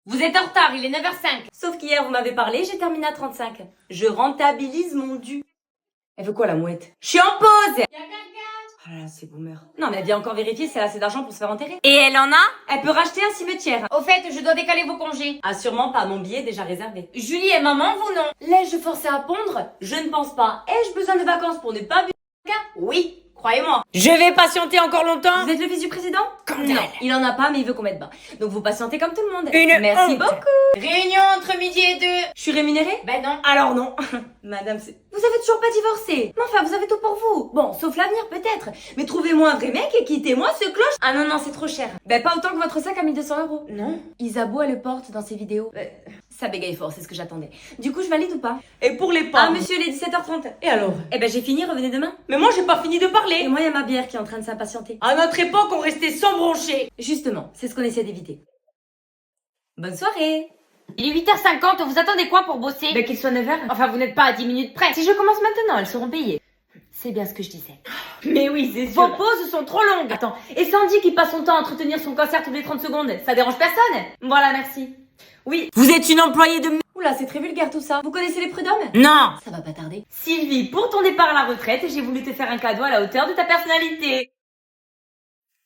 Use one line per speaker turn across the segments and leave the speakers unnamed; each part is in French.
Vous êtes en retard, il est 9h05.
Sauf qu'hier, vous m'avez parlé, j'ai terminé à 35. Je rentabilise mon dû. Elle veut quoi, la mouette? Je suis en pause!
Y'a quelqu'un?
Oh là là, c'est boomer. Non, mais elle vient encore vérifier si elle a assez d'argent pour se faire enterrer.
Et elle en a?
Elle peut racheter un cimetière.
Au fait, je dois décaler vos congés.
Ah, sûrement pas, mon billet est déjà réservé.
Julie et maman, vous non?
L'ai-je forcé à pondre? Je ne pense pas. Ai-je besoin de vacances pour ne pas vivre quelqu'un? Oui, croyez-moi.
Je vais patienter encore longtemps.
Vous êtes le fils du président?
Non.
Il en a pas, mais il veut qu'on mette bas. Donc vous patientez comme tout le monde.
Une
Merci
honte.
beaucoup.
Réunion entre midi et 2.
Je suis rémunérée?
Ben non.
Alors non. Madame, vous avez toujours pas divorcé. Mais enfin, vous avez tout pour vous. Bon, sauf l'avenir peut-être. Mais trouvez-moi un vrai mec et quittez-moi ce cloche. Ah non, non, c'est trop cher. Ben pas autant que votre sac à 1200 €.
Non.
Isabeau, elle le porte dans ses vidéos. Ça bégaye fort, c'est ce que j'attendais. Du coup, je valide ou pas?
Et pour les
Ah,
pommes.
monsieur, il est 17h30.
Et alors?
Eh ben j'ai fini, revenez demain.
Mais moi j'ai pas fini de
Et
parler.
moi, il y a ma bière qui est en train de s'impatienter.
À notre époque, on restait sans broncher.
Justement, c'est ce qu'on essaie d'éviter. Bonne soirée.
Il est 8h50, vous attendez quoi pour bosser?
Ben qu'il soit 9h.
Enfin, vous n'êtes pas à 10 minutes près.
Si je commence maintenant, elles seront payées. C'est bien ce que je disais.
Mais oui, c'est
Vos
sûr.
pauses sont trop longues. Attends, et Sandy qui passe son temps à entretenir son cancer toutes les 30 secondes, ça dérange personne? Voilà, merci. Oui.
Vous êtes une employée de
Oula, c'est très vulgaire tout ça. Vous connaissez les prud'hommes?
Non.
Ça va pas tarder.
Sylvie, pour ton départ à la retraite, j'ai voulu te faire un cadeau à la hauteur de ta personnalité.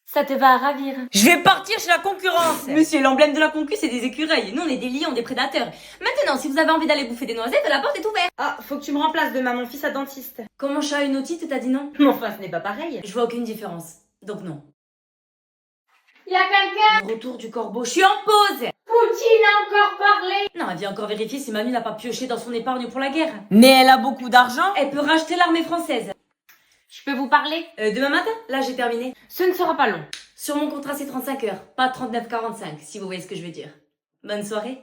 Ça te va à ravir.
Je vais partir chez la concurrence.
Monsieur, l'emblème de la concu, c'est des écureuils. Nous, on est des lions, des prédateurs. Maintenant, si vous avez envie d'aller bouffer des noisettes, la porte est ouverte.
Ah, faut que tu me remplaces demain, mon fils a dentiste.
Comment chat a une otite, t'as dit non?
Mais enfin, ce n'est pas pareil.
Je vois aucune différence. Donc non.
Y a quelqu'un?
Retour du corbeau. Je suis en pause.
Poutine a encore parlé.
Non, elle vient encore vérifier si mamie n'a pas pioché dans son épargne pour la guerre.
Mais elle a beaucoup d'argent.
Elle peut racheter l'armée française.
Je peux vous parler?
Demain matin? Là, j'ai terminé.
Ce ne sera pas long.
Sur mon contrat, c'est 35 heures, pas 39,45, si vous voyez ce que je veux dire. Bonne soirée.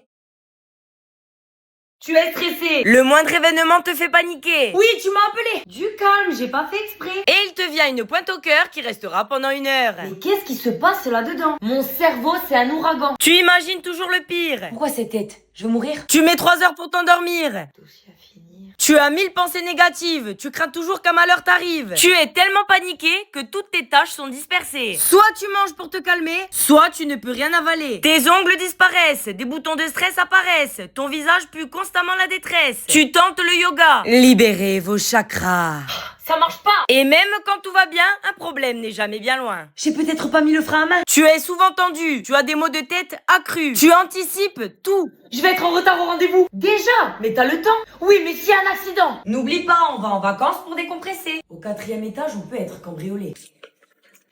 Tu es stressé.
Le moindre événement te fait paniquer.
Oui, tu m'as appelé. Du calme, j'ai pas fait exprès.
Et il te vient une pointe au cœur qui restera pendant 1 heure.
Mais qu'est-ce qui se passe là-dedans? Mon cerveau, c'est un ouragan.
Tu imagines toujours le pire.
Pourquoi cette tête? Je veux mourir?
Tu mets 3 heures pour t'endormir.
Dossier à finir.
Tu as 1000 pensées négatives. Tu crains toujours qu'un malheur t'arrive. Tu es tellement paniqué que toutes tes tâches sont dispersées. Soit tu manges pour te calmer, soit tu ne peux rien avaler. Tes ongles disparaissent, des boutons de stress apparaissent. Ton visage pue constamment la détresse. Tu tentes le yoga. Libérez vos chakras.
Ça marche pas.
Et même quand tout va bien, un problème n'est jamais bien loin.
J'ai peut-être pas mis le frein à main.
Tu es souvent tendu, tu as des maux de tête accrus. Tu anticipes tout.
Je vais être en retard au rendez-vous. Déjà? Mais t'as le temps? Oui, mais s'il y a un accident.
N'oublie pas, on va en vacances pour décompresser. Au 4e étage, on peut être cambriolé.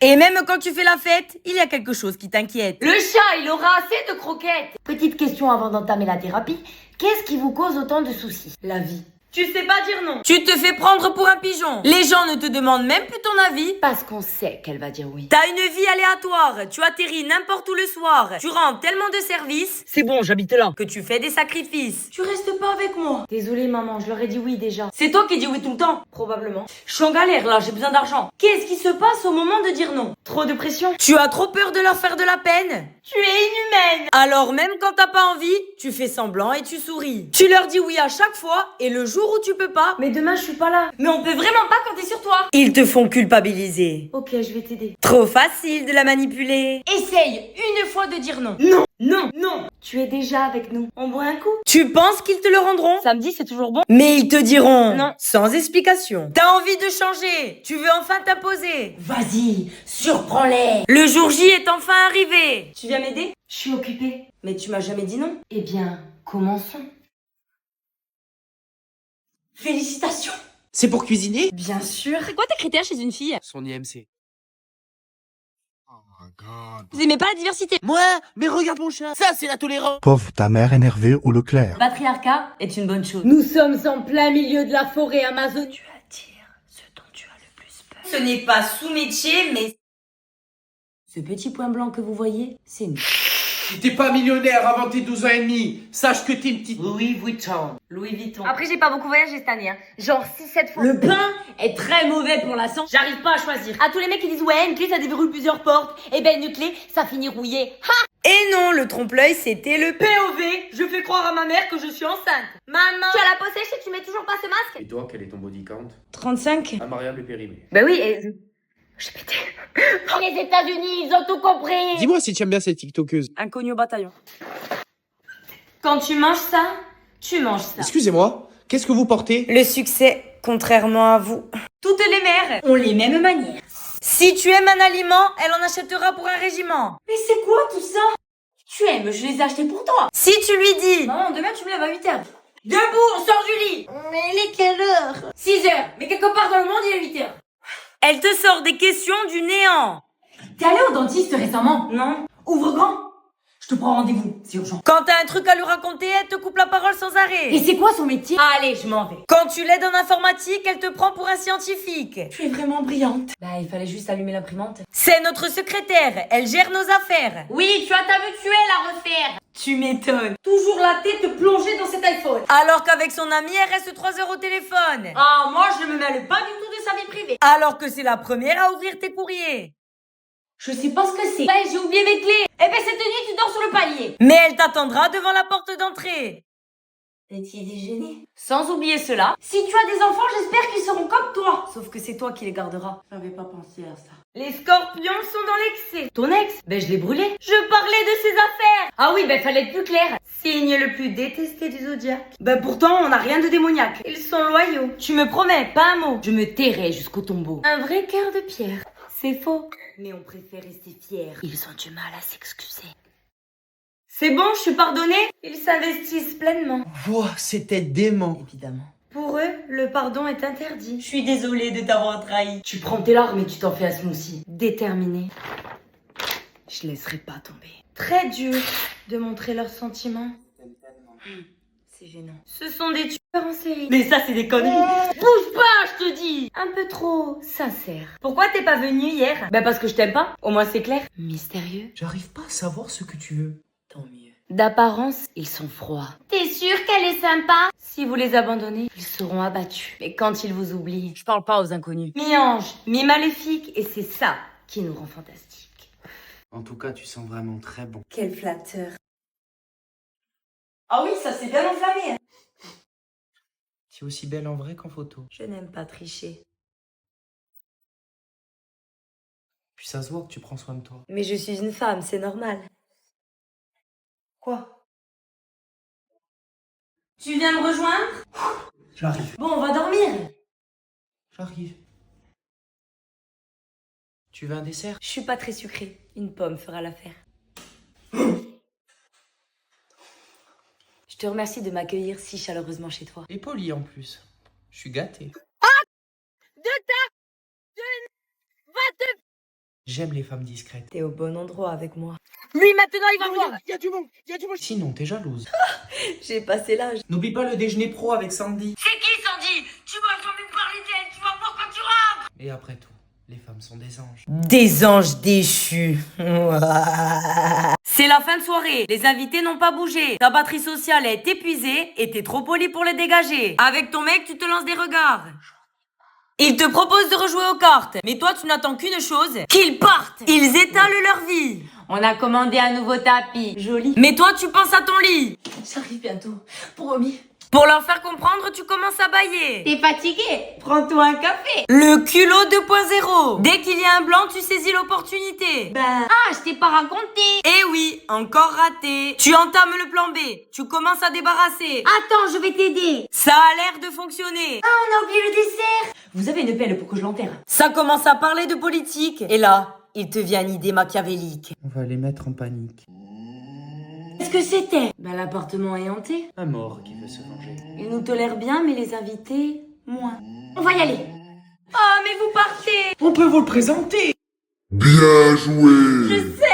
Et même quand tu fais la fête, il y a quelque chose qui t'inquiète.
Le chat, il aura assez de croquettes. Petite question avant d'entamer la thérapie. Qu'est-ce qui vous cause autant de soucis?
La vie.
Tu sais pas dire non.
Tu te fais prendre pour un pigeon. Les gens ne te demandent même plus ton avis.
Parce qu'on sait qu'elle va dire oui.
T'as une vie aléatoire, tu atterris n'importe où le soir. Tu rends tellement de services. C'est bon, j'habite là. Que tu fais des sacrifices.
Tu restes pas avec moi.
Désolée maman, je leur ai dit oui déjà.
C'est toi qui dis oui tout le temps.
Probablement.
Je suis en galère là, j'ai besoin d'argent. Qu'est-ce qui se passe au moment de dire non?
Trop de pression.
Tu as trop peur de leur faire de la peine.
Tu es inhumaine.
Alors même quand t'as pas envie, tu fais semblant et tu souris. Tu leur dis oui à chaque fois et le jour où tu peux pas,
Mais demain je suis pas là.
Mais on peut vraiment pas compter sur toi.
ils te font culpabiliser.
Ok, je vais t'aider.
Trop facile de la manipuler.
Essaye une fois de dire non.
Non, non, non. Tu es déjà avec nous. On boit un coup?
Tu penses qu'ils te le rendront?
Samedi, c'est toujours bon.
Mais ils te diront
Non.
sans explication. T'as envie de changer, tu veux enfin t'imposer.
Vas-y, surprends-les.
Le jour J est enfin arrivé.
Tu viens m'aider?
Je suis occupée.
Mais tu m'as jamais dit non.
Eh bien, commençons.
Félicitations.
C'est pour cuisiner?
Bien sûr.
C'est quoi tes critères chez une fille?
Son IMC.
Vous aimez pas la diversité?
Moi? Mais regarde mon chat! Ça, c'est la tolérance!
Pauvre ta mère énervée ou Leclerc.
Patriarcat est une bonne chose.
Nous sommes en plein milieu de la forêt amazonienne.
Tu attires ce dont tu as le plus peur.
Ce n'est pas sous-métier, mais
Ce petit point blanc que vous voyez, c'est nous.
Si t'es pas millionnaire avant tes 12 ans et demi, sache que t'es une petite...
Louis Vuitton. Après, j'ai pas beaucoup voyagé cette année, hein. Genre 6-7 fois.
Le pain est très mauvais pour la santé.
J'arrive pas à choisir. À tous les mecs qui disent ouais, une clé ça déverrouille plusieurs portes. Eh ben une clé ça finit rouillé. Ha!
Et non, le trompe-l'œil, c'était le
POV, je fais croire à ma mère que je suis enceinte. Maman, tu as la peau sèche et tu mets toujours pas ce masque?
Et toi, quel est ton body count?
35.
Invariable et périmé.
Bah oui, et... J'ai pété. Les États-Unis, ils ont tout compris.
Dis-moi si tu aimes bien cette tiktokeuse.
Inconnu au bataillon.
Quand tu manges ça, tu manges ça.
Excusez-moi, qu'est-ce que vous portez?
Le succès, contrairement à vous.
Toutes les mères ont les mêmes manières.
Si tu aimes un aliment, elle en achètera pour un régiment.
Mais c'est quoi tout ça? Tu aimes, je les ai achetés pour toi.
Si tu lui dis,
Maman, demain tu me lèves à 8h.
Debout, on sort du lit.
Mais il est quelle heure?
6h, mais quelque part dans le monde, il est 8h.
elle te sort des questions du néant.
T'es allé au dentiste récemment? Non. Ouvre grand. Je te prends rendez-vous, c'est urgent.
Quand t'as un truc à lui raconter, elle te coupe la parole sans arrêt.
Et c'est quoi son métier?
Allez, je m'en vais.
Quand tu l'aides en informatique, elle te prend pour un scientifique.
Tu es vraiment brillante. Bah, il fallait juste allumer l'imprimante.
C'est notre secrétaire, elle gère nos affaires.
Oui, tu as ta mutuelle à refaire.
Tu m'étonnes.
Toujours la tête plongée dans cet iPhone.
Alors qu'avec son ami, elle reste 3 heures au téléphone.
Ah, moi, je ne me mêle pas du tout de sa vie privée.
Alors que c'est la première à ouvrir tes courriers.
Je sais pas ce que c'est.
Ouais, j'ai oublié mes clés. Eh ben, cette nuit, tu dors sur le palier.
Mais elle t'attendra devant la porte d'entrée.
Petit déjeuner.
Sans oublier cela.
Si tu as des enfants, j'espère qu'ils seront comme toi.
Sauf que c'est toi qui les garderas.
J'avais pas pensé à ça.
Les scorpions sont dans l'excès. Ton ex? Ben, je l'ai brûlé. Je parlais de ses affaires. Ah oui, ben, fallait être plus clair. Signe le plus détesté du zodiaque. Ben, pourtant, on n'a rien de démoniaque. Ils sont loyaux. Tu me promets, pas un mot. Je me tairai jusqu'au tombeau. Un vrai cœur de pierre. C'est faux. Mais on préfère rester fiers. Ils ont du mal à s'excuser. C'est bon, je suis pardonnée. Ils s'investissent pleinement.
Ouah, c'était dément.
Évidemment.
Pour eux, le pardon est interdit.
Je suis désolée de t'avoir trahi.
Tu prends tes larmes et tu t'en fais un smoothie. Déterminé. Je laisserai pas tomber. Très dur de montrer leurs sentiments.
C'est gênant.
Ce sont des tueurs en série.
Mais ça, c'est des conneries.
Bouge pas, je te dis. Un peu trop sincère. Pourquoi t'es pas venu hier? Ben parce que je t'aime pas. Au moins c'est clair. Mystérieux.
J'arrive pas à savoir ce que tu veux.
Tant mieux.
D'apparence, ils sont froids. T'es sûr qu'elle est sympa? Si vous les abandonnez, ils seront abattus. Mais quand ils vous oublient,
Je parle pas aux inconnus.
mi-ange, mi-maléfique, et c'est ça qui nous rend fantastiques.
En tout cas, tu sens vraiment très bon.
Quel flatteur. Ah oui, ça s'est bien enflammé.
Tu es aussi belle en vrai qu'en photo.
Je n'aime pas tricher.
Puis ça se voit que tu prends soin de toi.
Mais je suis une femme, c'est normal. Quoi?
Tu viens me rejoindre?
J'arrive.
Bon, on va dormir.
J'arrive. Tu veux un dessert?
Je suis pas très sucrée. Une pomme fera l'affaire. Je te remercie de m'accueillir si chaleureusement chez toi.
Et poli en plus. Je suis gâté. J'aime les femmes discrètes.
T'es au bon endroit avec moi.
Lui, maintenant, il va voir.
Il y a du monde, il y a du monde. Sinon, t'es jalouse.
J'ai passé l'âge.
N'oublie pas le déjeuner pro avec Sandy.
C'est qui, Sandy? Tu m'as jamais parlé d'elle, tu vas voir quand tu rentres.
Et après tout, les femmes sont des anges.
Des anges déchus. C'est la fin de soirée. Les invités n'ont pas bougé. Ta batterie sociale est épuisée et t'es trop poli pour les dégager. Avec ton mec, tu te lances des regards. Il te propose de rejouer aux cartes. Mais toi, tu n'attends qu'une chose. Qu'ils partent. Ils étalent leur vie.
On a commandé un nouveau tapis.
Joli.
Mais toi, tu penses à ton lit.
J'arrive bientôt. Promis.
Pour leur faire comprendre, tu commences à bailler.
T'es fatigué? Prends-toi un café.
Le culot 2.0. Dès qu'il y a un blanc, tu saisis l'opportunité.
Ben...
Ah, je t'ai pas raconté.
Eh oui, encore raté. Tu entames le plan B. Tu commences à débarrasser.
Attends, je vais t'aider.
Ça a l'air de fonctionner.
Ah, on a oublié le dessert.
Vous avez une pelle pour que je l'enterre.
Ça commence à parler de politique. Et là, il te vient une idée machiavélique.
On va les mettre en panique.
Qu'est-ce que c'était?
Ben l'appartement est hanté.
Un mort qui veut se venger.
Il nous tolère bien, mais les invités, moins.
On va y aller.
Ah, mais vous partez.
On peut vous le présenter.
Bien joué!
Je sais.